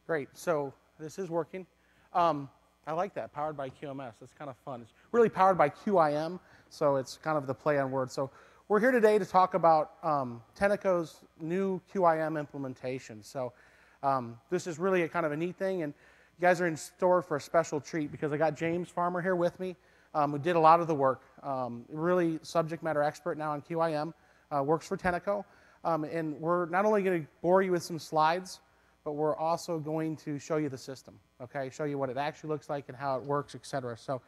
Great. So this is working. I like that, powered by QMS. It's kind of fun. It's really powered by QIM, so it's kind of the play on words. So we're here today to talk about Tenneco's new QIM implementation. So this is really a kind of a neat thing, and you guys are in store for a special treat because I got James Farmer here with me, who did a lot of the work. Really subject matter expert now on QIM, works for Tenneco. And we're not only going to bore you with some slides, but we're also going to show you the system, okay? Show you what it actually looks like and how it works, et cetera. So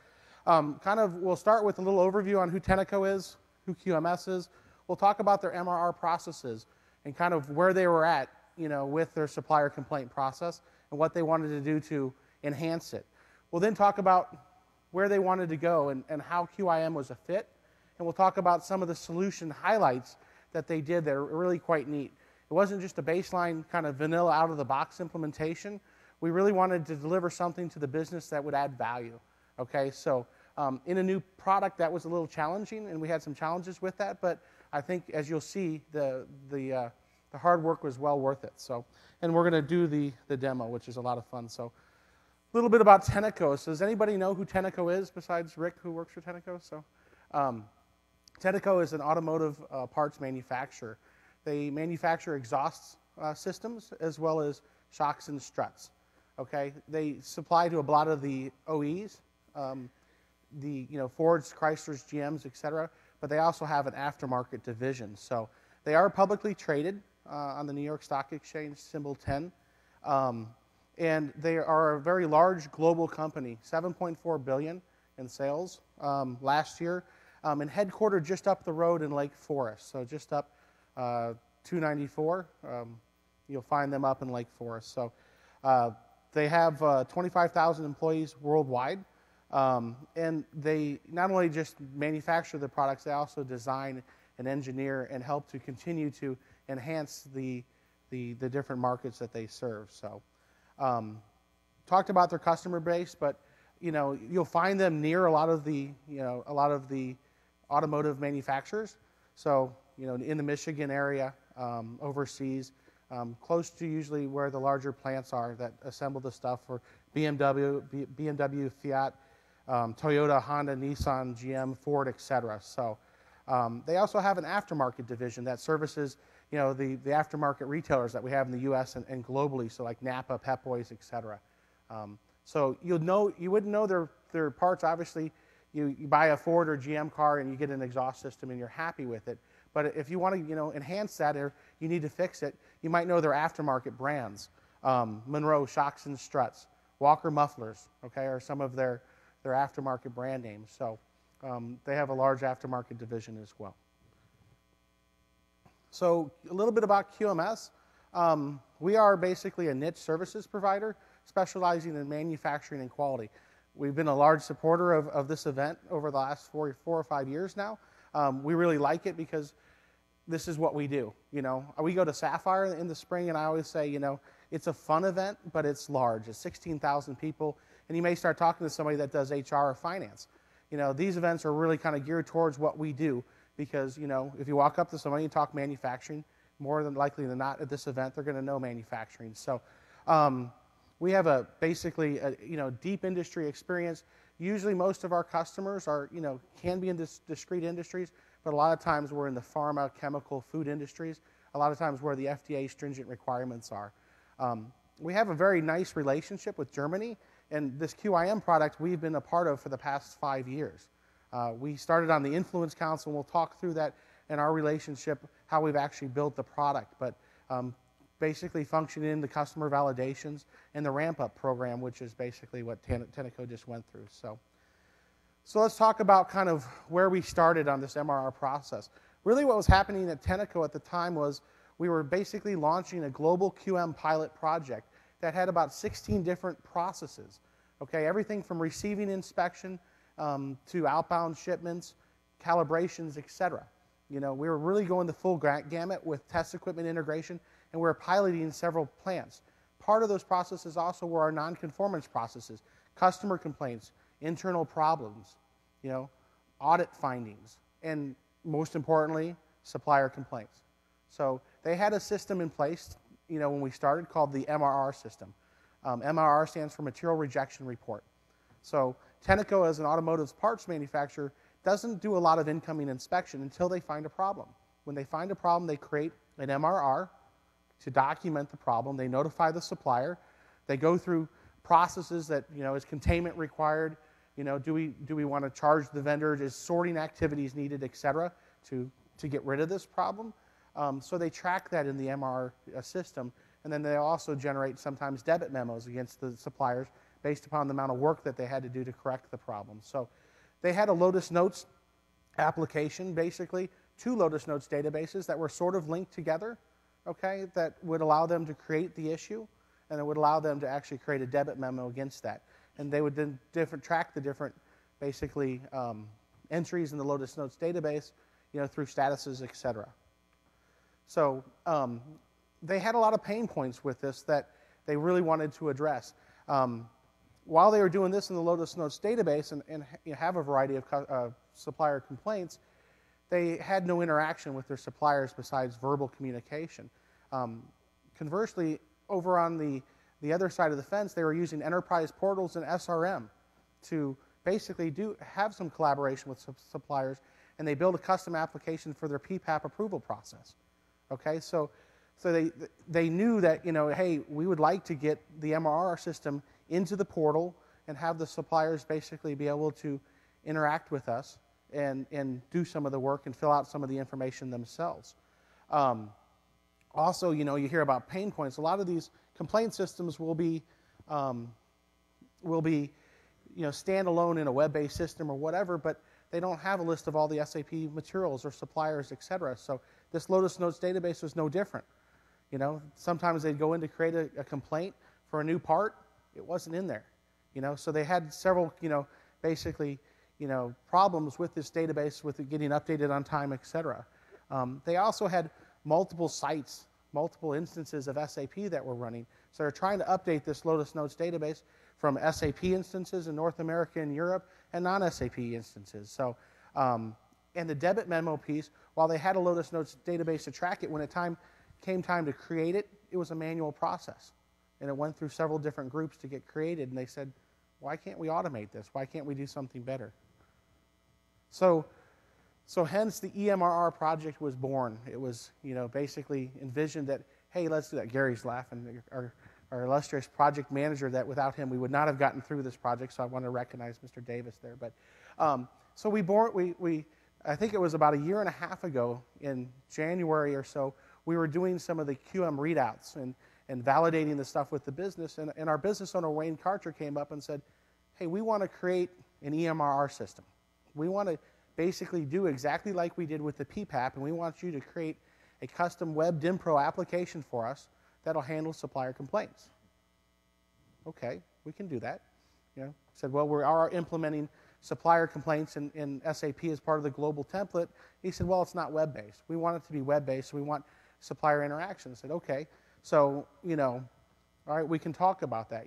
we'll start with a little overview on who Tenneco is, who QMS is. We'll talk about their MRR processes and kind of where they were at, with their supplier complaint process and what they wanted to do to enhance it. We'll then talk about where they wanted to go and how QIM was a fit. And we'll talk about some of the solution highlights that they did that are really quite neat. It wasn't just a baseline kind of vanilla out-of-the-box implementation. We really wanted to deliver something to the business that would add value, okay? So in a new product, that was a little challenging, and we had some challenges with that, but I think, as you'll see, the hard work was well worth it. So, and we're going to do the demo, which is a lot of fun. So a little bit about Tenneco. So does anybody know who Tenneco is besides Rick, who works for Tenneco? So Tenneco is an automotive parts manufacturer. They manufacture exhaust systems as well as shocks and struts. Okay, they supply to a lot of the OEs, Fords, Chryslers, GMs, etc. But they also have an aftermarket division. So they are publicly traded on the New York Stock Exchange, symbol 10, and they are a very large global company, 7.4 billion in sales last year. And headquartered just up the road in Lake Forest, so just up 294. You'll find them up in Lake Forest. So they have 25,000 employees worldwide, and they not only just manufacture the products, they also design and engineer and help to continue to enhance the different markets that they serve. So talked about their customer base, but you'll find them near a lot of the automotive manufacturers. So, in the Michigan area, overseas, close to usually where the larger plants are that assemble the stuff for BMW, Fiat, Toyota, Honda, Nissan, GM, Ford, etc. So they also have an aftermarket division that services, the aftermarket retailers that we have in the U.S. and globally, so like Napa, Pep Boys, etc. So you wouldn't know their parts, obviously. You buy a Ford or GM car and you get an exhaust system and you're happy with it. But if you want to enhance that or you need to fix it, you might know their aftermarket brands. Monroe Shocks and Struts, Walker Mufflers, okay, are some of their aftermarket brand names. So they have a large aftermarket division as well. So a little bit about QMS. We are basically a niche services provider specializing in manufacturing and quality. We've been a large supporter of this event over the last 4 or 5 years now. We really like it because this is what we do. We go to Sapphire in the spring, and I always say, it's a fun event, but it's large. It's 16,000 people, and you may start talking to somebody that does HR or finance. These events are really kind of geared towards what we do because, if you walk up to somebody and talk manufacturing, more than likely than not at this event, they're going to know manufacturing. So we have basically a deep industry experience. Usually most of our customers are, can be in discrete industries, but a lot of times we're in the pharma, chemical, food industries, a lot of times where the FDA stringent requirements are. We have a very nice relationship with Germany, and this QIM product we've been a part of for the past 5 years. We started on the Influence Council, and we'll talk through that and our relationship, how we've actually built the product. But basically functioning in the customer validations and the ramp-up program, which is basically what Tenneco just went through. So let's talk about kind of where we started on this MRR process. Really what was happening at Tenneco at the time was we were basically launching a global QM pilot project that had about 16 different processes. Okay, everything from receiving inspection to outbound shipments, calibrations, etc. We were really going the full gamut with test equipment integration, and we were piloting several plants. Part of those processes also were our non-conformance processes, customer complaints, internal problems, audit findings, and most importantly, supplier complaints. So they had a system in place, when we started called the eMRR system. MRR stands for Material Rejection Report. So Tenneco, as an automotive parts manufacturer, doesn't do a lot of incoming inspection until they find a problem. When they find a problem, they create an MRR to document the problem. They notify the supplier. They go through processes that, is containment required? Do we want to charge the vendor? Is sorting activities needed, et cetera, to get rid of this problem? So they track that in the MRR system, and then they also generate sometimes debit memos against the suppliers based upon the amount of work that they had to do to correct the problem. So they had a Lotus Notes application, basically, 2 Lotus Notes databases that were sort of linked together, okay, that would allow them to create the issue, and it would allow them to actually create a debit memo against that. And they would then track the different, basically, entries in the Lotus Notes database, through statuses, et cetera. So they had a lot of pain points with this that they really wanted to address. While they were doing this in the Lotus Notes database and have a variety of supplier complaints, they had no interaction with their suppliers besides verbal communication. Conversely, over on the other side of the fence, they were using enterprise portals and SRM to basically have some collaboration with suppliers, and they built a custom application for their PPAP approval process. Okay, so they knew that, hey, we would like to get the MRR system into the portal and have the suppliers basically be able to interact with us and do some of the work and fill out some of the information themselves. Also, you hear about pain points. A lot of these complaint systems will be standalone in a web-based system or whatever, but they don't have a list of all the SAP materials or suppliers, et cetera. So this Lotus Notes database was no different. Sometimes they'd go in to create a complaint for a new part. It wasn't in there. So they had several, basically, problems with this database, with it getting updated on time, et cetera. They also had multiple sites, multiple instances of SAP that were running. So they're trying to update this Lotus Notes database from SAP instances in North America and Europe and non-SAP instances. So, and the debit memo piece, while they had a Lotus Notes database to track it, when it came time to create it, it was a manual process. And it went through several different groups to get created, and they said, why can't we automate this? Why can't we do something better? So hence the eMRR project was born. It was, basically envisioned that, hey, let's do that. Gary's laughing, our illustrious project manager, that without him we would not have gotten through this project, so I want to recognize Mr. Davis there. But so I think it was about a year and a half ago, in January or so, we were doing some of the QM readouts and validating the stuff with the business, and our business owner, Wayne Karcher, came up and said, hey, we want to create an eMRR system. We want to basically do exactly like we did with the PPAP, and we want you to create a custom web DIMPRO application for us that'll handle supplier complaints. Okay, we can do that. Said, well, we are implementing supplier complaints in SAP as part of the global template. He said, well, it's not web-based. We want it to be web-based, so we want supplier interaction. I said, okay, so, all right, we can talk about that,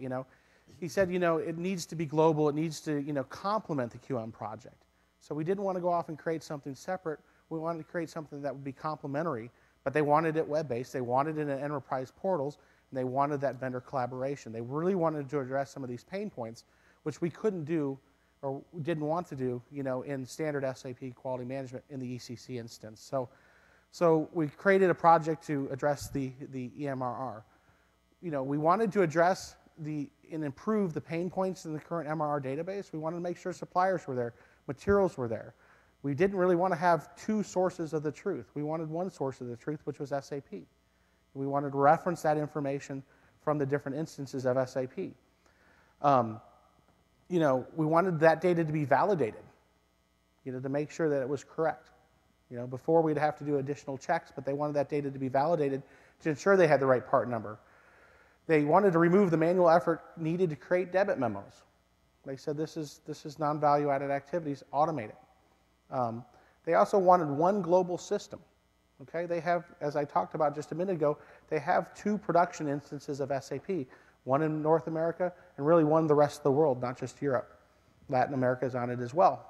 He said, it needs to be global. It needs to, complement the QM project. So we didn't want to go off and create something separate. We wanted to create something that would be complementary, but they wanted it web-based. They wanted it in enterprise portals, and they wanted that vendor collaboration. They really wanted to address some of these pain points, which we couldn't do or didn't want to do, in standard SAP quality management in the ECC instance. So we created a project to address the eMRR. We wanted to address and improve the pain points in the current MRR database. We wanted to make sure suppliers were there, materials were there. We didn't really want to have 2 sources of the truth. We wanted one source of the truth, which was SAP. We wanted to reference that information from the different instances of SAP. We wanted that data to be validated, to make sure that it was correct. Before we'd have to do additional checks, but they wanted that data to be validated to ensure they had the right part number. They wanted to remove the manual effort needed to create debit memos. They said this is non-value added activities, automate it. They also wanted one global system. Okay, they have, as I talked about just a minute ago, they have 2 production instances of SAP, one in North America and really one in the rest of the world, not just Europe. Latin America is on it as well.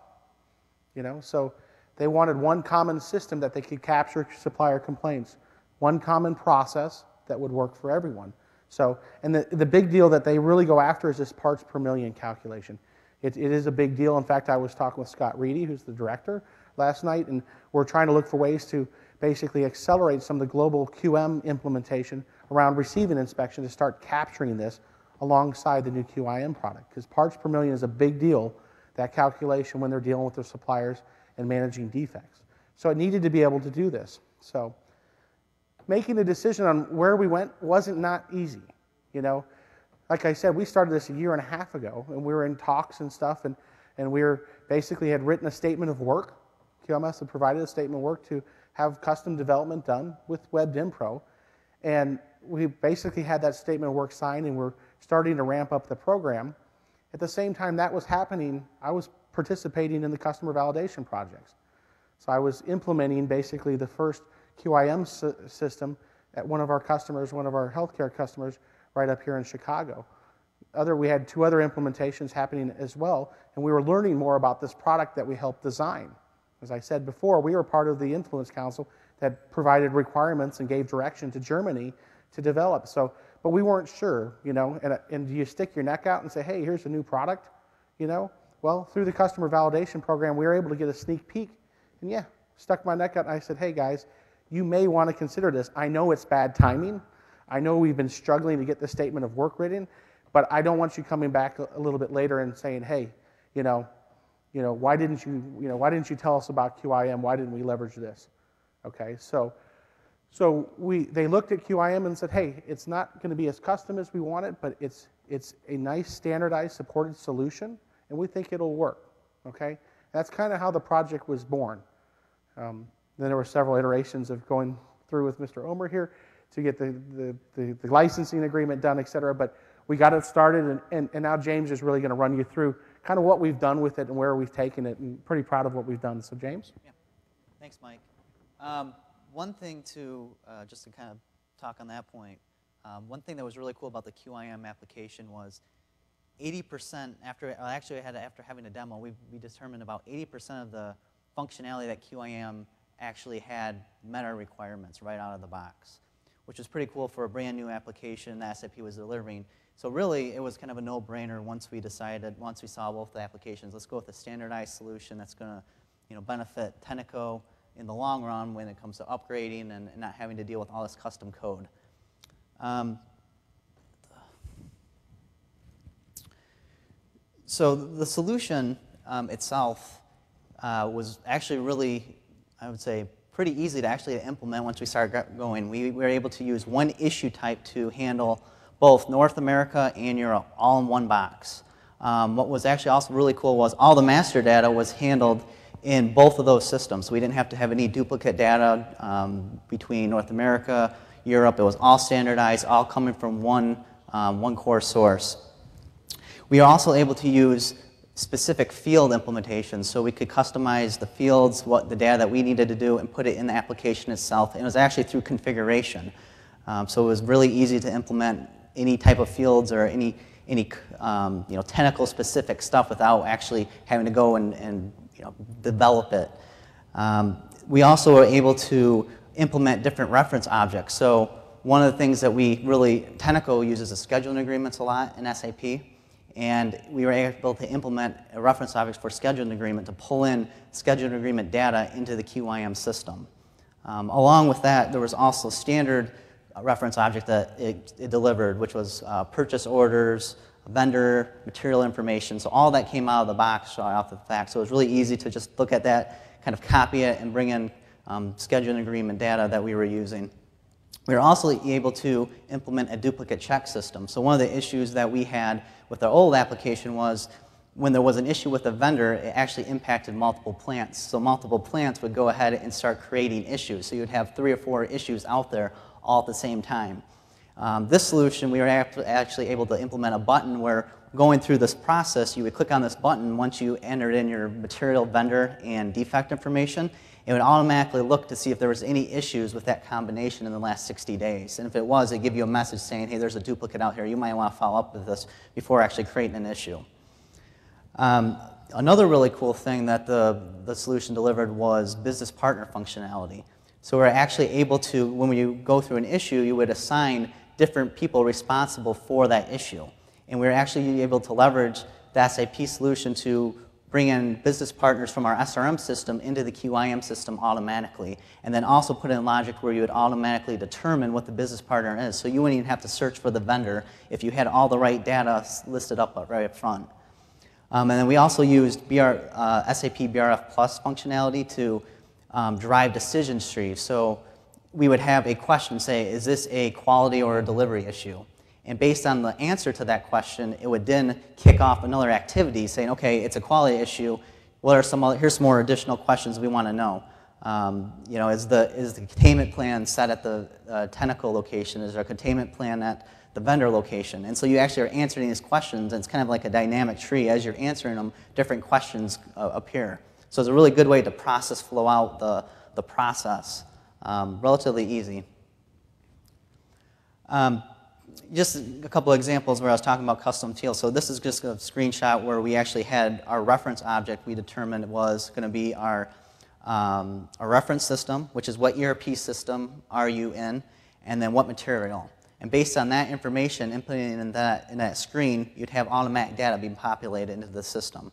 So they wanted one common system that they could capture supplier complaints, one common process that would work for everyone. So, and the big deal that they really go after is this parts per million calculation. It is a big deal. In fact, I was talking with Scott Reedy, who's the director, last night, and we're trying to look for ways to basically accelerate some of the global QM implementation around receiving inspection to start capturing this alongside the new QIM product. Because parts per million is a big deal, that calculation when they're dealing with their suppliers and managing defects. So it needed to be able to do this. So making a decision on where we went wasn't not easy, you know. Like I said, we started this a year and a half ago, and we were in talks and stuff, and we were basically had written a statement of work. QMS had provided a statement of work to have custom development done with WebDim Pro, and we basically had that statement of work signed, and we're starting to ramp up the program. At the same time that was happening, I was participating in the customer validation projects. So I was implementing basically the first QIM system at one of our customers, one of our healthcare customers, right up here in Chicago. We had 2 other implementations happening as well, and we were learning more about this product that we helped design. As I said before, we were part of the Influence Council that provided requirements and gave direction to Germany to develop. So, but we weren't sure, you know, and do you stick your neck out and say, hey, here's a new product, you know? Well, through the customer validation program, we were able to get a sneak peek, and yeah, stuck my neck out and I said, hey guys, you may want to consider this. I know it's bad timing. I know we've been struggling to get the statement of work written, but I don't want you coming back a little bit later and saying, hey, why didn't you tell us about QIM? Why didn't we leverage this? Okay, so they looked at QIM and said, hey, it's not going to be as custom as we want it, but it's a nice standardized supported solution, and we think it'll work. Okay, that's kind of how the project was born. Then there were several iterations of going through with Mr. Omer here to get the licensing agreement done, et cetera, but we got it started, and now James is really going to run you through kind of what we've done with it and where we've taken it, and pretty proud of what we've done. So James? Yeah. Thanks, Mike. One thing just to kind of talk on that point, one thing that was really cool about the QIM application was 80%, after having a demo, we determined about 80% of the functionality that QIM actually had met our requirements right out of the box, which was pretty cool for a brand new application that SAP was delivering. So really, it was kind of a no-brainer once we saw both the applications, let's go with a standardized solution that's going to benefit Tenneco in the long run when it comes to upgrading and not having to deal with all this custom code. So the solution itself was actually really, I would say, pretty easy to actually implement once we started going. We were able to use one issue type to handle both North America and Europe all in one box. What was actually also really cool was all the master data was handled in both of those systems. So we didn't have to have any duplicate data between North America, Europe. It was all standardized, all coming from one core source. We are also able to use specific field implementations, so we could customize the fields, what the data that we needed to do, and put it in the application itself. And it was actually through configuration. So it was really easy to implement any type of fields or any Tenneco specific stuff without actually having to go and develop it. We also were able to implement different reference objects. So one of the things that Tenneco uses is scheduling agreements a lot in SAP. And we were able to implement a reference object for scheduling agreement to pull in scheduling agreement data into the QIM system. Along with that, there was also standard reference object that it delivered, which was purchase orders, vendor, material information. So all that came out of the box right off the fact. So it was really easy to just look at that, kind of copy it, and bring in scheduling agreement data that we were using. We were also able to implement a duplicate check system. So one of the issues that we had with our old application was when there was an issue with a vendor, it actually impacted multiple plants. So multiple plants would go ahead and start creating issues. So you'd have 3 or 4 issues out there all at the same time. This solution, we were actually able to implement a button where going through this process, you would click on this button once you entered in your material, vendor, and defect information. It would automatically look to see if there was any issues with that combination in the last 60 days. And if it was, it'd give you a message saying, hey, there's a duplicate out here. You might want to follow up with this before actually creating an issue. Another really cool thing that the solution delivered was business partner functionality. So we're actually able to, when you go through an issue, you would assign different people responsible for that issue. And we're actually able to leverage the SAP solution to bring in business partners from our SRM system into the QIM system automatically, and then also put in logic where you would automatically determine what the business partner is. So you wouldn't even have to search for the vendor if you had all the right data listed up right up front. And then we also used SAP BRF Plus functionality to drive decision trees. So we would have a question, say, is this a quality or a delivery issue? And based on the answer to that question, it would then kick off another activity saying, okay, it's a quality issue. What are some other, here's some more additional questions we want to know. You know, is the containment plan set at the Tenneco location? Is there a containment plan at the vendor location? And so you actually are answering these questions, and it's kind of like a dynamic tree. As you're answering them, different questions appear. So it's a really good way to process flow out the process. Relatively easy. Just a couple of examples where I was talking about custom fields. So this is just a screenshot where we actually had our reference object we determined was going to be our reference system, which is what ERP system are you in, and then what material. And based on that information, inputting in that screen, you'd have automatic data being populated into the system.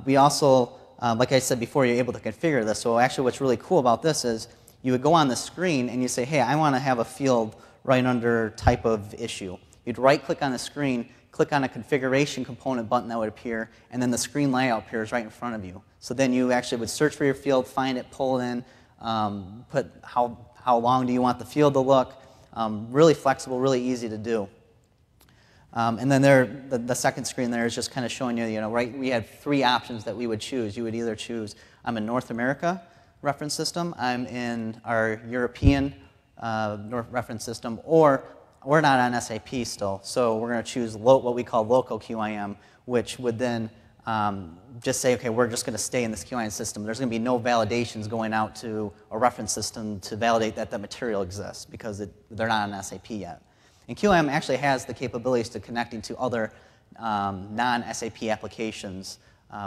We also, like I said before, you're able to configure this. So actually what's really cool about this is you would go on the screen and you say, hey, I want to have a field right under type of issue. You'd right-click on the screen, click on a configuration component button that would appear, and then the screen layout appears right in front of you. So then you actually would search for your field, find it, pull it in, put how long do you want the field to look. Really flexible, really easy to do. And then the second screen there is just kind of showing you, right, we had 3 options that we would choose. You would either choose, I'm in North America reference system, I'm in our European reference system, or we're not on SAP still, so we're going to choose what we call local QIM, which would then just say, okay, we're just going to stay in this QIM system. There's going to be no validations going out to a reference system to validate that the material exists because they're not on SAP yet. And QIM actually has the capabilities to connecting to other non-SAP applications.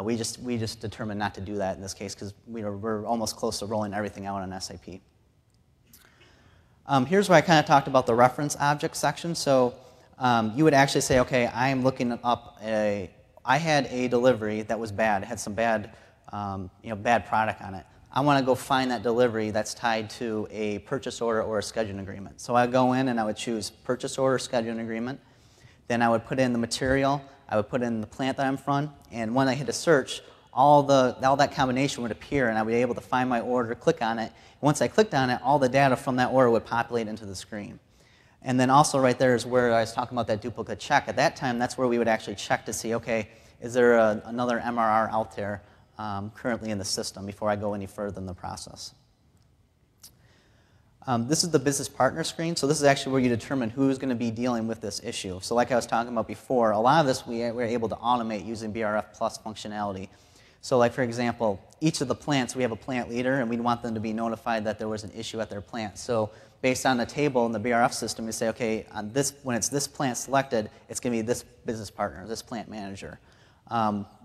We just determined not to do that in this case because we're almost close to rolling everything out on SAP. Here's where I kind of talked about the reference object section. So you would actually say, okay, I am looking up I had a delivery that was bad. It had some bad, bad product on it. I want to go find that delivery that's tied to a purchase order or a scheduling agreement. So I go in and I would choose purchase order, scheduling agreement. Then I would put in the material. I would put in the plant that I'm from. And when I hit a search, all that combination would appear, and I would be able to find my order, click on it. Once I clicked on it, all the data from that order would populate into the screen. And then also right there is where I was talking about that duplicate check. At that time, that's where we would actually check to see, okay, is there another MRR out there currently in the system before I go any further in the process. This is the business partner screen. So this is actually where you determine who's going to be dealing with this issue. So like I was talking about before, a lot of this we were able to automate using BRF Plus functionality. So like, for example, each of the plants, we have a plant leader, and we'd want them to be notified that there was an issue at their plant. So based on the table in the BRF system, we say, okay, when it's this plant selected, it's going to be this business partner, this plant manager.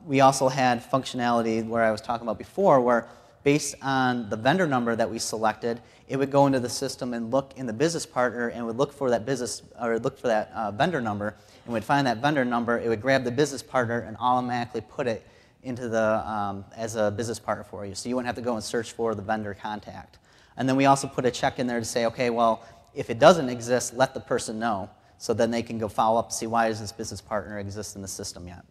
We also had functionality where I was talking about before, where based on the vendor number that we selected, it would go into the system and look in the business partner and would look for that vendor number, and would find that vendor number. It would grab the business partner and automatically put it into as a business partner for you. So you wouldn't have to go and search for the vendor contact. And then we also put a check in there to say, okay, well, if it doesn't exist, let the person know. So then they can go follow up to see why does this business partner exist in the system yet.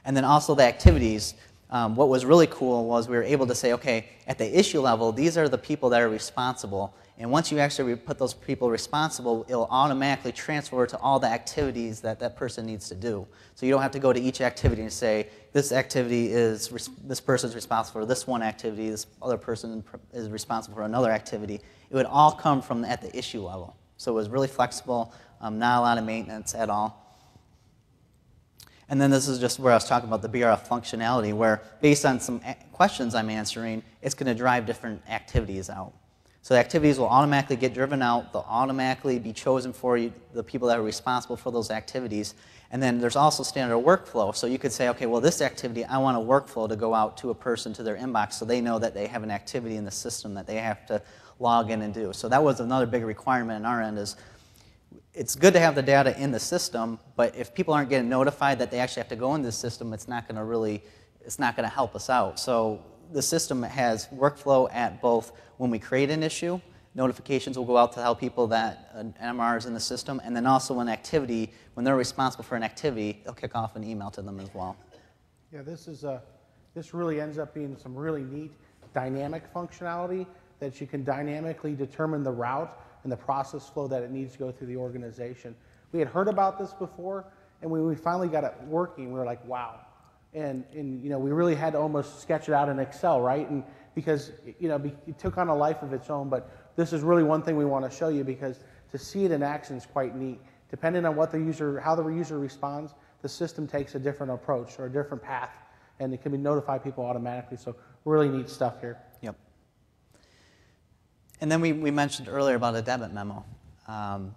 And then also the activities. What was really cool was we were able to say, okay, at the issue level, these are the people that are responsible. And once you actually put those people responsible, it'll automatically transfer to all the activities that that person needs to do. So you don't have to go to each activity and say, this activity is, this person's responsible for this one activity, this other person is responsible for another activity. It would all come from at the issue level. So it was really flexible, not a lot of maintenance at all. And then this is just where I was talking about the BRF functionality, where based on some questions I'm answering, it's going to drive different activities out. So the activities will automatically get driven out. They'll automatically be chosen for you, the people that are responsible for those activities. And then there's also standard workflow. So you could say, okay, well, this activity, I want a workflow to go out to a person to their inbox so they know that they have an activity in the system that they have to log in and do. So that was another big requirement on our end is, it's good to have the data in the system, but if people aren't getting notified that they actually have to go into the system, it's not going to help us out. So the system has workflow at both when we create an issue, notifications will go out to tell people that an MRR is in the system, and then also when they're responsible for an activity, they'll kick off an email to them as well. Yeah, this really ends up being some really neat dynamic functionality that you can dynamically determine the route and the process flow that it needs to go through the organization. We had heard about this before, and when we finally got it working, we were like, wow. And you know, we really had to almost sketch it out in Excel, right? And because you know, it took on a life of its own, but this is really one thing we want to show you, because to see it in action is quite neat. Depending on what how the user responds, the system takes a different approach or a different path, and it can notify people automatically. So really neat stuff here. Yep. And then we mentioned earlier about a debit memo.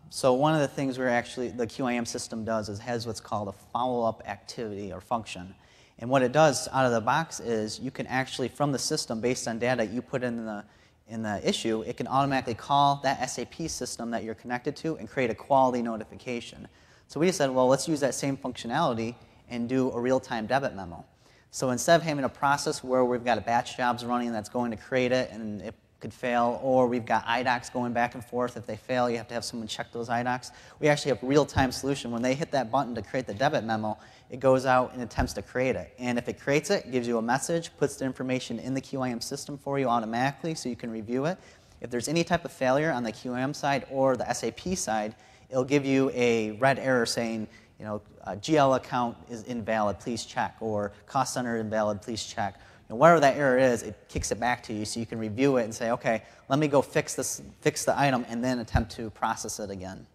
So one of the things the QIM system does is has what's called a follow-up activity or function. And what it does out of the box is you can actually, from the system, based on data you put in the issue, it can automatically call that SAP system that you're connected to and create a quality notification. So we just said, well, let's use that same functionality and do a real-time debit memo. So instead of having a process where we've got a batch jobs running that's going to create it and it could fail, or we've got IDOCs going back and forth. If they fail, you have to have someone check those IDOCs. We actually have a real-time solution. When they hit that button to create the debit memo, it goes out and attempts to create it. And if it creates it, it gives you a message, puts the information in the QIM system for you automatically so you can review it. If there's any type of failure on the QIM side or the SAP side, it'll give you a red error saying, you know, GL account is invalid, please check, or cost center invalid, please check. Whatever that error is, it kicks it back to you so you can review it and say, okay, let me go fix the item, and then attempt to process it again.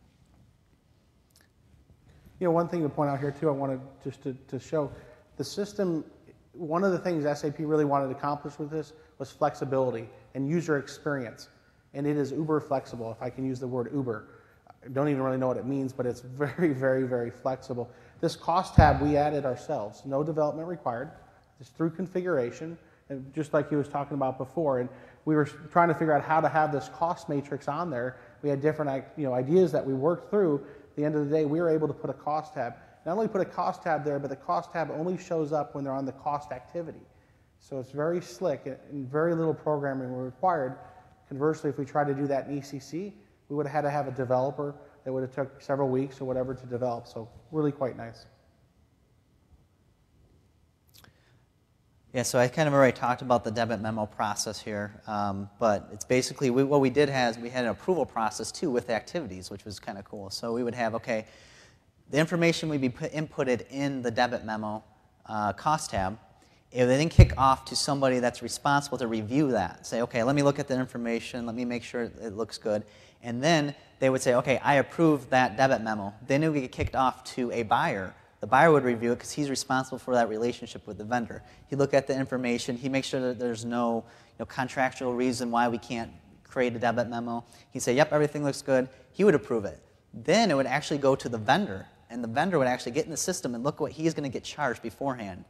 You know, one thing to point out here too, I wanted just to show the system. One of the things SAP really wanted to accomplish with this was flexibility and user experience, and it is uber flexible, if I can use the word uber. I don't even really know what it means, but it's very, very, very flexible. This cost tab we added ourselves, no development required. It's through configuration, and just like he was talking about before, and we were trying to figure out how to have this cost matrix on there. We had different ideas that we worked through. At the end of the day, we were able to put a cost tab. Not only put a cost tab there, but the cost tab only shows up when they're on the cost activity. So it's very slick, and very little programming required. Conversely, if we tried to do that in ECC, we would have had to have a developer that would have took several weeks or whatever to develop. So really quite nice. Yeah, so I kind of already talked about the debit memo process here, but it's basically, what we did is we had an approval process too with activities, which was kind of cool. So we would have, okay, the information would be inputted in the debit memo cost tab. It would then kick off to somebody that's responsible to review that. Say, okay, let me look at the information, let me make sure it looks good. And then they would say, okay, I approve that debit memo. Then it would get kicked off to a buyer. The buyer would review it because he's responsible for that relationship with the vendor. He'd look at the information. He makes sure that there's no contractual reason why we can't create a debit memo. He'd say, yep, everything looks good. He would approve it. Then it would actually go to the vendor, and the vendor would actually get in the system and look what he is going to get charged beforehand.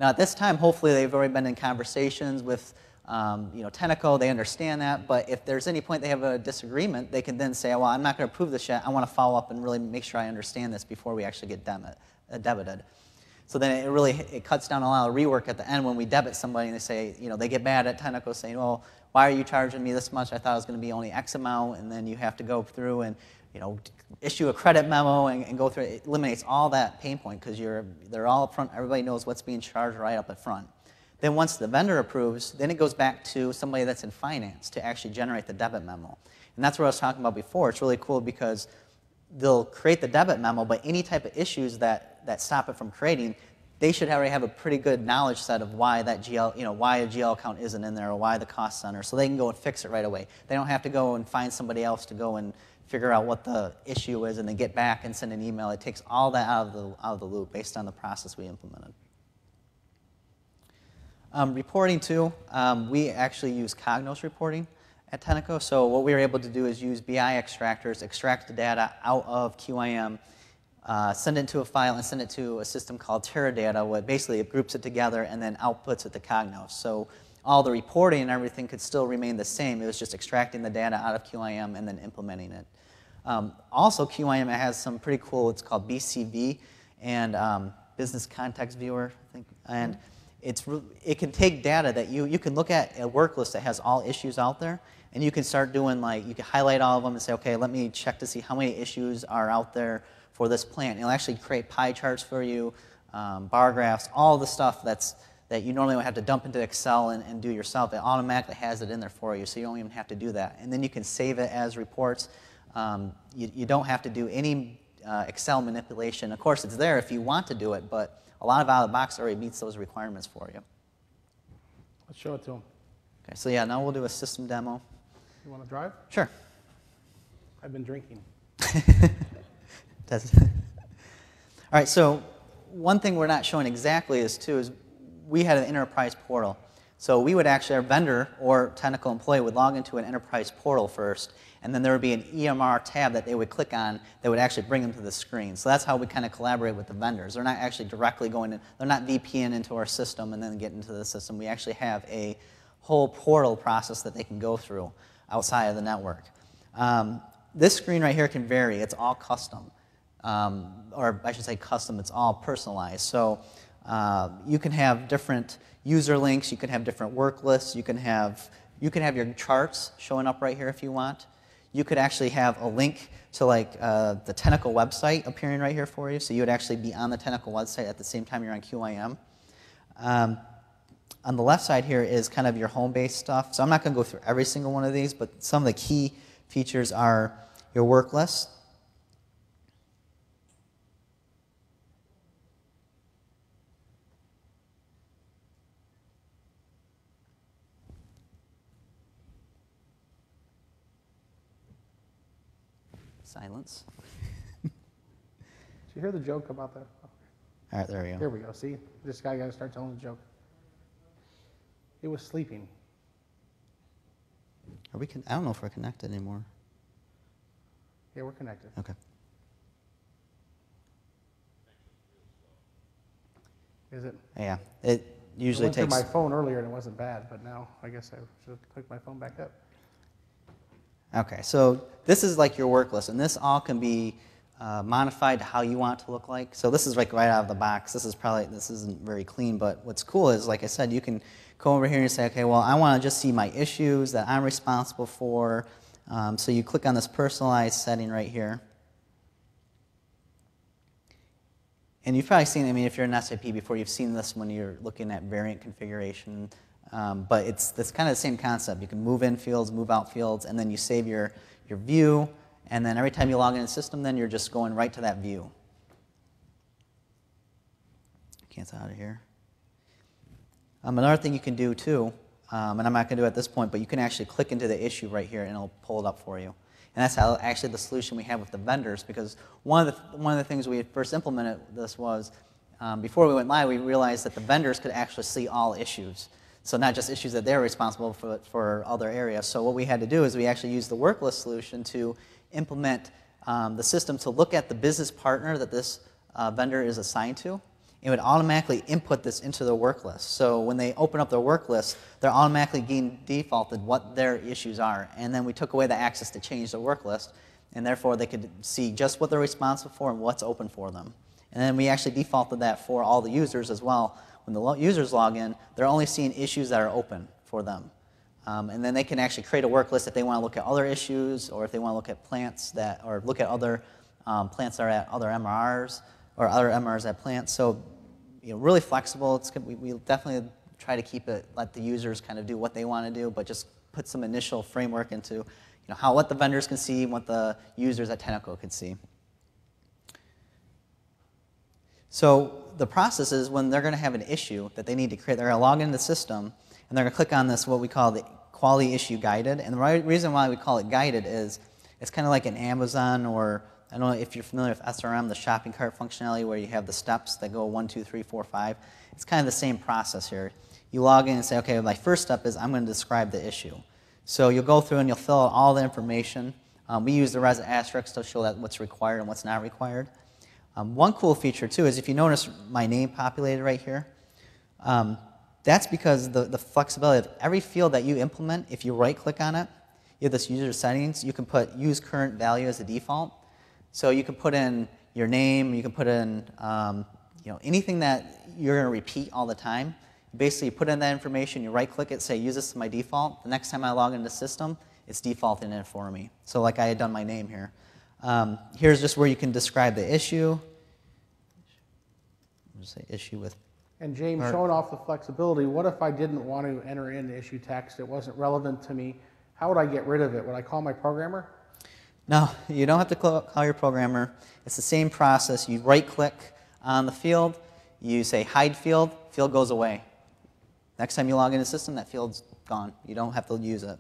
Now, at this time, hopefully they've already been in conversations with Tenneco. They understand that. But if there's any point they have a disagreement, they can then say, well, I'm not going to approve this yet. I want to follow up and really make sure I understand this before we actually get debited. So then it cuts down a lot of rework at the end when we debit somebody and they say, they get mad at Tenneco saying, well, why are you charging me this much? I thought it was going to be only X amount, and then you have to go through and issue a credit memo and go through it. It eliminates all that pain point because they're all up front. Everybody knows what's being charged right up at front. Then once the vendor approves, then it goes back to somebody that's in finance to actually generate the debit memo. And that's what I was talking about before. It's really cool because they'll create the debit memo, but any type of issues that stop it from creating, they should already have a pretty good knowledge set of why that GL, why a GL account isn't in there or why the cost center, so they can go and fix it right away. They don't have to go and find somebody else to go and figure out what the issue is and then get back and send an email. It takes all that out of the loop based on the process we implemented. Reporting too, we actually use Cognos reporting at Tenneco. So what we were able to do is use BI extractors, extract the data out of QIM, send it to a file, and send it to a system called Teradata, where basically it groups it together and then outputs it to Cognos. So all the reporting and everything could still remain the same. It was just extracting the data out of QIM and then implementing it. Also, QIM has some pretty cool, it's called BCV, and Business Context Viewer, I think. And it can take data that you can look at a work list that has all issues out there, and you can start doing like, you can highlight all of them and say, okay, let me check to see how many issues are out there for this plant. And it'll actually create pie charts for you, bar graphs, all the stuff that you normally would have to dump into Excel and do yourself. It automatically has it in there for you, so you don't even have to do that. And then you can save it as reports. You don't have to do any Excel manipulation. Of course, it's there if you want to do it, but a lot of out of the box already meets those requirements for you. Let's show it to them. Okay, so yeah, now we'll do a system demo. You want to drive? Sure. I've been drinking. All right, so one thing we're not showing exactly is we had an enterprise portal. So we would actually, our vendor or Tenneco employee would log into an enterprise portal first, and then there would be an eMRR tab that they would click on that would actually bring them to the screen. So that's how we kind of collaborate with the vendors. They're not actually directly going in, they're not VPN into our system and then get into the system. We actually have a whole portal process that they can go through outside of the network. This screen right here can vary. It's all custom. Or I should say custom, it's all personalized. So you can have different user links, you can have different work lists, you can have your charts showing up right here if you want. You could actually have a link to like the Tenneco website appearing right here for you, so you would actually be on the Tenneco website at the same time you're on QIM. On the left side here is kind of your home-based stuff. So I'm not going to go through every single one of these, but some of the key features are your work list. Silence. Did you hear the joke about that? All right, there we go. Here we go. See, this guy got to start telling the joke. It was sleeping. I don't know if we're connected anymore. Yeah, we're connected. Okay. Is it? Yeah, it usually I went takes. through my phone earlier and it wasn't bad, but now I guess I should click my phone back up. Okay, so this is like your work list, and this all can be modified to how you want it to look like. So this is like right out of the box. This isn't very clean, but what's cool is, like I said, you can go over here and say, okay, well, I want to just see my issues that I'm responsible for. So you click on this personalized setting right here. And you've probably seen, I mean, if you're in SAP before, you've seen this when you're looking at variant configuration. But it's kind of the same concept. You can move in fields, move out fields, and then you save your view. And then every time you log in the system, then you're just going right to that view. Cancel out of here. Another thing you can do too, and I'm not going to do it at this point, but you can actually click into the issue right here, and it'll pull it up for you. And that's how actually the solution we have with the vendors, because one of the things we had first implemented this was before we went live, we realized that the vendors could actually see all issues. So not just issues that they're responsible for other areas. So what we had to do is we actually used the Worklist solution to implement the system to look at the business partner that this vendor is assigned to. It would automatically input this into the work list. So when they open up their work list, they're automatically getting defaulted what their issues are. And then we took away the access to change the work list, and therefore they could see just what they're responsible for and what's open for them. And then we actually defaulted that for all the users as well. When the users log in, they're only seeing issues that are open for them. And then they can actually create a work list if they want to look at other issues, or if they want to look at plants that, or look at other plants that are at other MRRs, or other MRRs at plants. So, really flexible. We definitely try to keep it, let the users kind of do what they want to do, but just put some initial framework into what the vendors can see and what the users at Tenneco can see. So the process is when they're going to have an issue that they need to create, they're going to log into the system, and they're going to click on this, what we call the Quality Issue Guided. And the reason why we call it guided is it's kind of like an Amazon, or I don't know if you're familiar with SRM, the shopping cart functionality, where you have the steps that go 1, 2, 3, 4, 5. It's kind of the same process here. You log in and say, okay, my first step is I'm going to describe the issue. So you'll go through and you'll fill out all the information. We use the res asterisk to show that what's required and what's not required. One cool feature too is if you notice my name populated right here, that's because the flexibility of every field that you implement, if you right click on it, you have this user settings. You can put use current value as a default. So you can put in your name. You can put in anything that you're going to repeat all the time. Basically, you put in that information. You right-click it, say use this as my default. The next time I log into the system, it's defaulting it for me. So like I had done my name here. Here's just where you can describe the issue. I'll just say issue with. And James, showing off the flexibility, what if I didn't want to enter in the issue text? It wasn't relevant to me. How would I get rid of it? Would I call my programmer? No, you don't have to call your programmer. It's the same process. You right-click on the field. You say hide field. Field goes away. Next time you log into the system, that field's gone. You don't have to use it.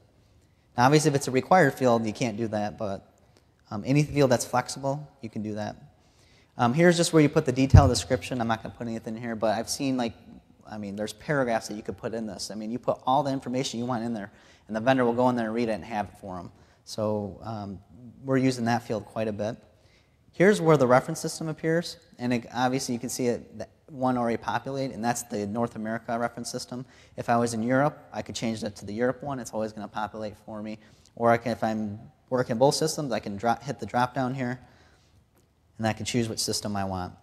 Now, obviously, if it's a required field, you can't do that. But any field that's flexible, you can do that. Here's just where you put the detailed description. I'm not going to put anything here, but I've seen there's paragraphs that you could put in this. You put all the information you want in there, and the vendor will go in there and read it and have it for them. So we're using that field quite a bit. Here's where the reference system appears, and obviously you can see it, one already populated, and that's the North America reference system. If I was in Europe, I could change that to the Europe one. It's always going to populate for me. Or if I'm working both systems, I can hit the drop down here, and I can choose which system I want.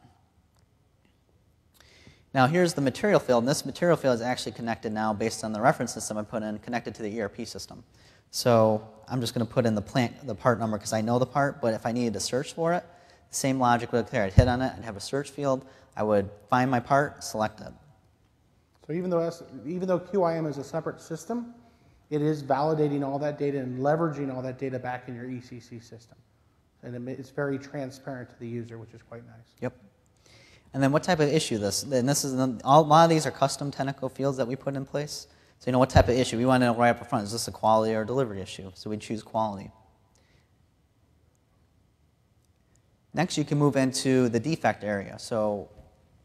Now here's the material field, and this material field is actually connected now based on the reference system I put in, connected to the ERP system. So I'm just going to put in the part number because I know the part, but if I needed to search for it, the same logic would occur. I'd hit on it, I'd have a search field, I would find my part, select it. So even though QIM is a separate system, it is validating all that data and leveraging all that data back in your ECC system. And it's very transparent to the user, which is quite nice. Yep. And then what type of issue this? And this is a lot of these are custom Tenneco fields that we put in place. So what type of issue? We want to know right up front, is this a quality or a delivery issue? So we choose quality. Next, you can move into the defect area. So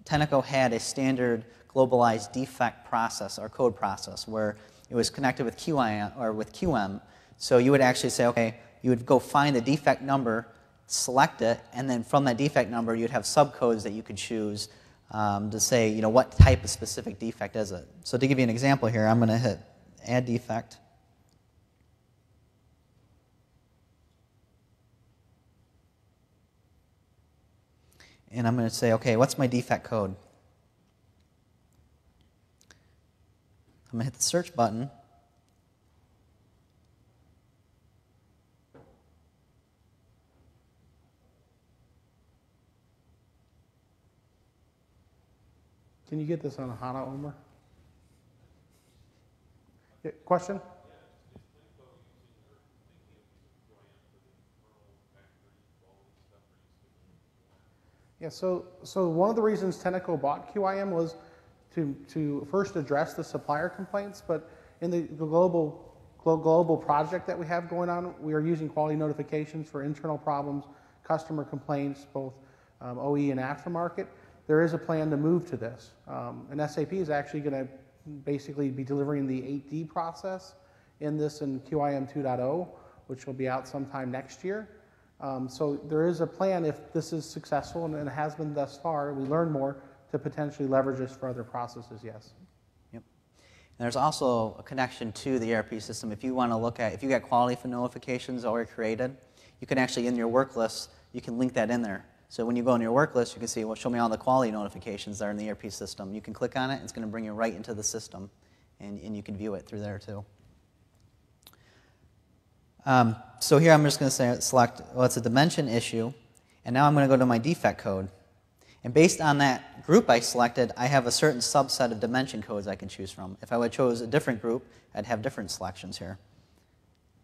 Tenneco had a standard globalized defect process or code process where it was connected with QIM or with QM. So you would actually say, okay, you would go find the defect number, select it, and then from that defect number, you'd have subcodes that you could choose to say, what type of specific defect is it. So to give you an example here, I'm going to hit Add Defect. And I'm going to say, okay, what's my defect code? I'm going to hit the search button. Can you get this on HANA, Omer? Yeah, question? Yeah, so one of the reasons Tenneco bought QIM was to first address the supplier complaints, but in the global project that we have going on, we are using quality notifications for internal problems, customer complaints, both OE and aftermarket. There is a plan to move to this. And SAP is actually going to basically be delivering the 8D process in QIM 2.0, which will be out sometime next year. So there is a plan, if this is successful, and it has been thus far, we learn more, to potentially leverage this for other processes, yes. Yep. And there's also a connection to the ERP system. If you want to look at, if you got quality for notifications already created, you can actually, in your work list, you can link that in there. So when you go in your work list, you can see, well, show me all the quality notifications that are in the ERP system. You can click on it, it's going to bring you right into the system, and you can view it through there too. So here I'm just going to select, well, it's a dimension issue, and now I'm going to go to my defect code. And based on that group I selected, I have a certain subset of dimension codes I can choose from. If I would chose a different group, I'd have different selections here.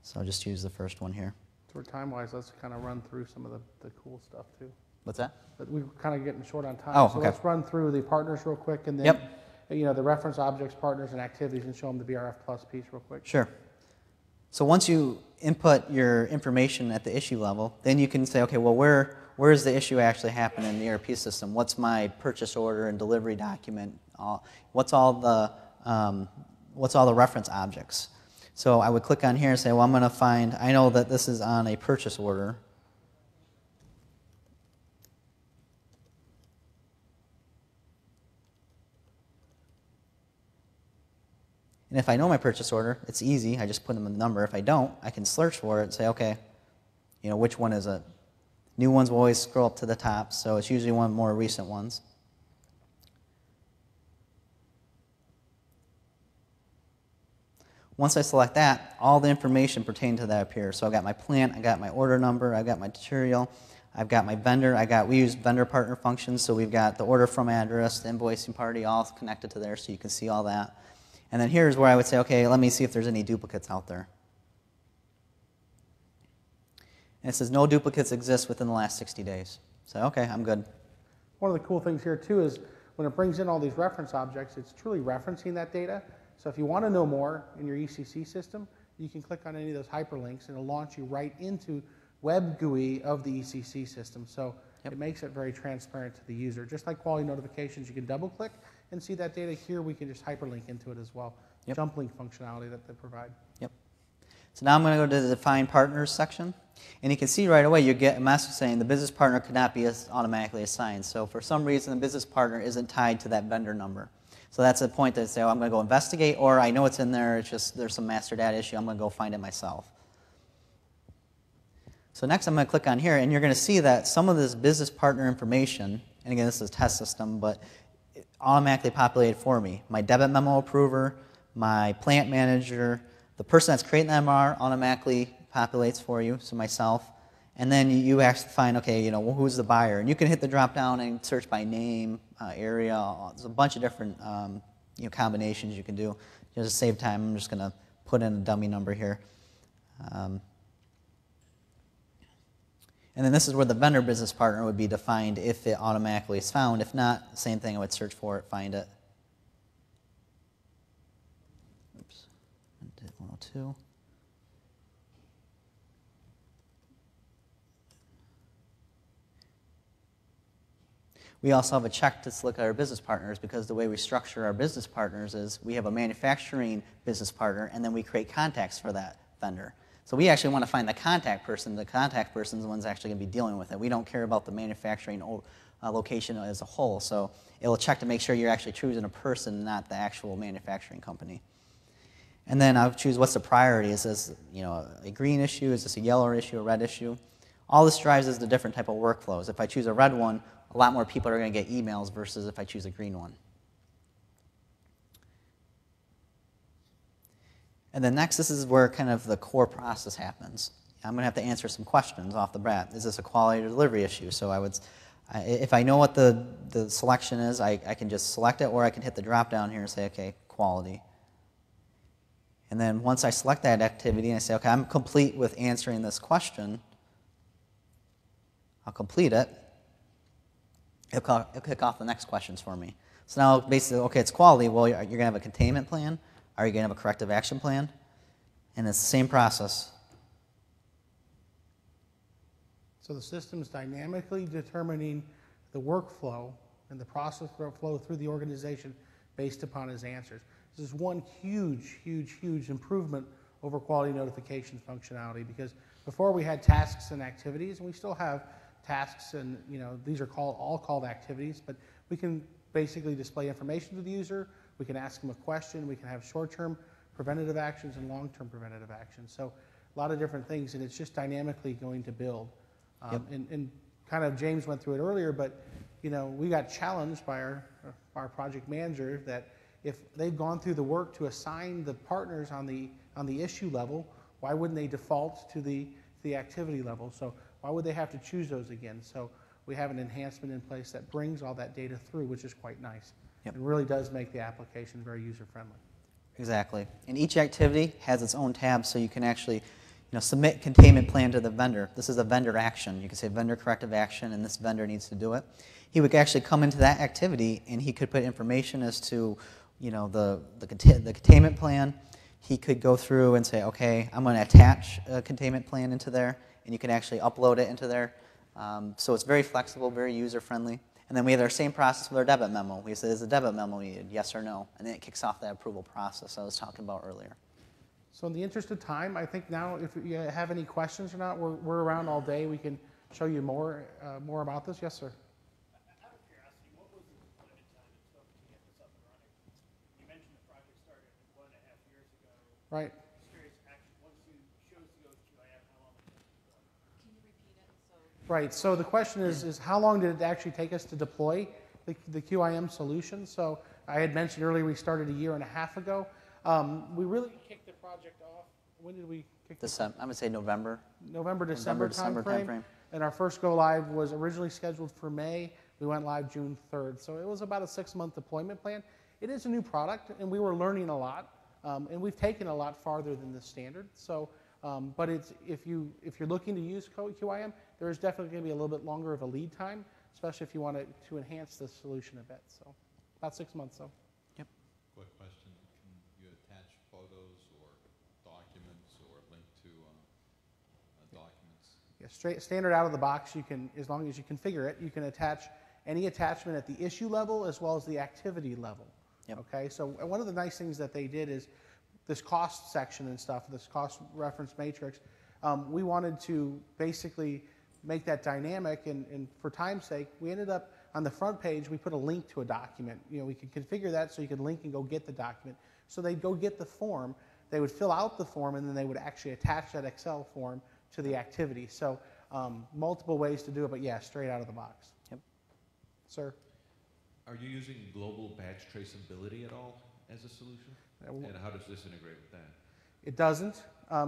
So I'll just use the first one here. So time-wise, let's kind of run through some of the cool stuff too. What's that? But we're kind of getting short on time. Oh, so okay. Let's run through the partners real quick, and then Yep. The reference objects, partners, and activities, and show them the BRF Plus piece real quick. Sure. So once you input your information at the issue level, then you can say, okay, well, where is the issue actually happening in the ERP system? What's my purchase order and delivery document? What's all the reference objects? So I would click on here and say, well, I'm going to find, I know that this is on a purchase order. And if I know my purchase order, it's easy. I just put in the number. If I don't, I can search for it and say, okay, you know, which one is it? New ones will always scroll up to the top, so it's usually one of the more recent ones. Once I select that, all the information pertaining to that appears. So I've got my plant, I got my order number, I've got my material, I've got my vendor, we use vendor partner functions, so we've got the order from address, the invoicing party, all connected to there, so you can see all that. And then here's where I would say, okay, let me see if there's any duplicates out there. And it says no duplicates exist within the last 60 days. So, okay, I'm good. One of the cool things here too is when it brings in all these reference objects, it's truly referencing that data. So if you want to know more in your ECC system, you can click on any of those hyperlinks and it'll launch you right into web GUI of the ECC system. So it makes it very transparent to the user. Just like quality notifications, you can double click and see that data. Here we can just hyperlink into it as well. Jump link functionality that they provide. Yep. So now I'm going to go to the Define Partners section. And you can see right away you get a message saying the business partner could not be automatically assigned. So for some reason the business partner isn't tied to that vendor number. So that's a point that say, oh, I'm going to go investigate, or I know it's in there, it's just there's some master data issue, I'm going to go find it myself. So next I'm going to click on here, and you're going to see that some of this business partner information, and again this is a test system, but it automatically populated for me. My debit memo approver, my plant manager, the person that's creating the MR automatically populates for you, so myself. And then you actually find, okay, you know, well, who's the buyer? And you can hit the drop down and search by name, area. There's a bunch of different you know, combinations you can do. Just to save time, I'm just going to put in a dummy number here. And then this is where the vendor business partner would be defined if it automatically is found. If not, same thing, I would search for it, find it. Oops, I did 102. We also have a check to look at our business partners, because the way we structure our business partners is we have a manufacturing business partner and then we create contacts for that vendor. So we actually want to find the contact person. The contact person is the one that's actually going to be dealing with it. We don't care about the manufacturing location as a whole. So it will check to make sure you're actually choosing a person, not the actual manufacturing company. And then I'll choose what's the priority. Is this, you know, a green issue? Is this a yellow issue, a red issue? All this drives is the different type of workflows. If I choose a red one, a lot more people are going to get emails versus if I choose a green one. And then next, this is where kind of the core process happens. I'm going to have to answer some questions off the bat. Is this a quality or delivery issue? So if I know what the selection is, I can just select it, or I can hit the drop down here and say, okay, quality. And then once I select that activity and I say, okay, I'm complete with answering this question, I'll complete it. It'll kick off the next questions for me. So now basically, okay, it's quality. Well, you're going to have a containment plan. Are you going to have a corrective action plan? And it's the same process. So the system's dynamically determining the workflow and the process flow through the organization based upon his answers. This is one huge, huge, huge improvement over quality notification functionality, because before we had tasks and activities, and we still have tasks, and you know, these are all called activities, but we can basically display information to the user, we can ask them a question, we can have short-term preventative actions and long-term preventative actions. So a lot of different things, and it's just dynamically going to build. And kind of James went through it earlier, but you know, we got challenged by our project manager that if they've gone through the work to assign the partners on the issue level, why wouldn't they default to the activity level? So why would they have to choose those again? So we have an enhancement in place that brings all that data through, which is quite nice. It really does make the application very user-friendly. Exactly. And each activity has its own tab, so you can actually submit containment plan to the vendor. This is a vendor action. You can say vendor corrective action, and this vendor needs to do it. He would actually come into that activity, and he could put information as to the containment plan. He could go through and say, okay, I'm going to attach a containment plan into there, and you can actually upload it into there. So it's very flexible, very user-friendly. And then we have our same process with our debit memo. We say, is the debit memo needed, yes or no? And then it kicks off that approval process I was talking about earlier. So in the interest of time, I think now if you have any questions or not, we're around all day. We can show you more about this. Yes, sir. Out of curiosity, what was the deployment time it took to get this up and running? You mentioned the project started 1.5 Right. Right. So the question is how long did it actually take us to deploy the QIM solution? So I had mentioned earlier we started a year and a half ago. We really kicked the project off. When did we kick it off? I would say November. November, December timeframe. And our first go live was originally scheduled for May. We went live June 3rd. So it was about a 6-month deployment plan. It is a new product, and we were learning a lot. And we've taken a lot farther than the standard. So, but if you're looking to use QIM, there is definitely going to be a little bit longer of a lead time, especially if you want to enhance the solution a bit. So about 6 months, though. Yep. Quick question: can you attach photos or documents or link to documents? Yeah, standard out of the box. You can, as long as you configure it, you can attach any attachment at the issue level as well as the activity level. Yep. Okay. So one of the nice things that they did is this cost section and stuff, this cost reference matrix. We wanted to basically make that dynamic, and for time's sake, we ended up on the front page, we put a link to a document. You know, we could configure that so you could link and go get the document. So they'd go get the form, they would fill out the form, and then they would actually attach that Excel form to the activity. So multiple ways to do it, but yeah, straight out of the box. Yep. Sir? Are you using global batch traceability at all as a solution? And how does this integrate with that? It doesn't.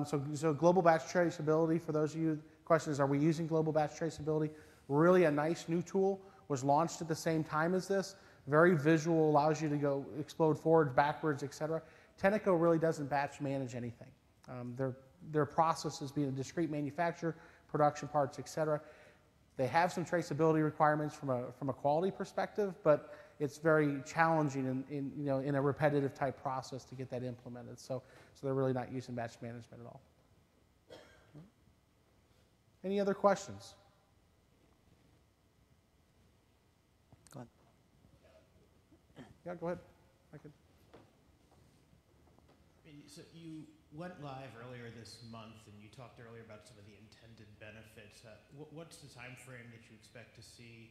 So global batch traceability, for those of you, the question is, are we using global batch traceability? Really a nice new tool, was launched at the same time as this. Very visual, allows you to go explode forward, backwards, etc. Tenneco really doesn't batch manage anything. Their process is being a discrete manufacturer, production parts, etc. They have some traceability requirements from a quality perspective, but it's very challenging in a repetitive type process to get that implemented. So they're really not using batch management at all. Any other questions? Go ahead. Yeah, go ahead. So you went live earlier this month, and you talked earlier about some of the intended benefits. What's the time frame that you expect to see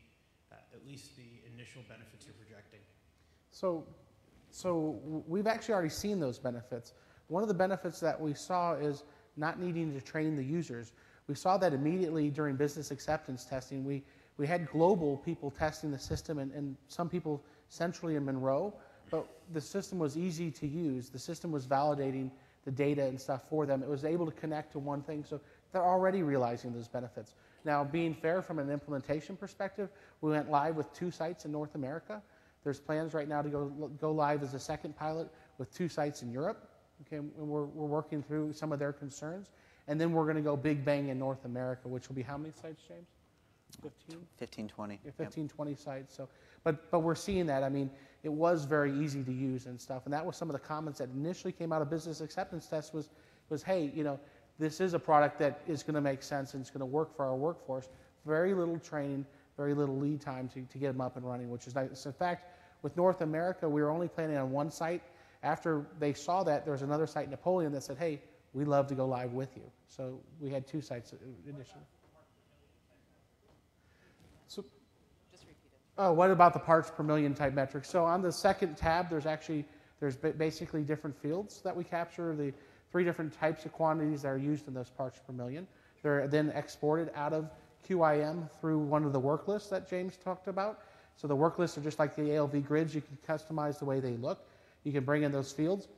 at least the initial benefits you're projecting? So we've actually already seen those benefits. One of the benefits that we saw is not needing to train the users. We saw that immediately during business acceptance testing. We had global people testing the system, and some people centrally in Monroe, but the system was easy to use. The system was validating the data and stuff for them. It was able to connect to one thing, so they're already realizing those benefits. Now, being fair from an implementation perspective, we went live with 2 sites in North America. There's plans right now to go live as a second pilot with 2 sites in Europe. Okay, and we're working through some of their concerns. And then we're going to go big bang in North America, which will be how many sites, James? 15? 15, 20. Yeah, 15, yep. 20 sites. So, but we're seeing that. I mean, it was very easy to use and stuff. And that was some of the comments that initially came out of business acceptance tests was hey, this is a product that is going to make sense and it's going to work for our workforce. Very little training, very little lead time to get them up and running, which is nice. In fact, with North America, we were only planning on 1 site. After they saw that, there was another site in Napoleon that said, hey, we'd love to go live with you. So we had 2 sites initially. So, just repeat it. Oh, what about the parts per million type metric? So on the second tab, there's basically different fields that we capture, the 3 different types of quantities that are used in those parts per million. They're then exported out of QIM through one of the worklists that James talked about. So the worklists are just like the ALV grids. You can customize the way they look. You can bring in those fields,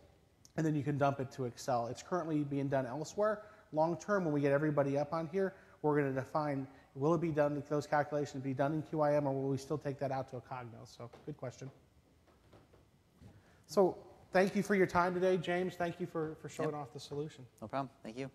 and then you can dump it to Excel. It's currently being done elsewhere. Long term, when we get everybody up on here, we're going to define, will it be done, those calculations be done in QIM, or will we still take that out to a Cognos? So good question. So thank you for your time today, James. Thank you for showing off the solution. No problem. Thank you.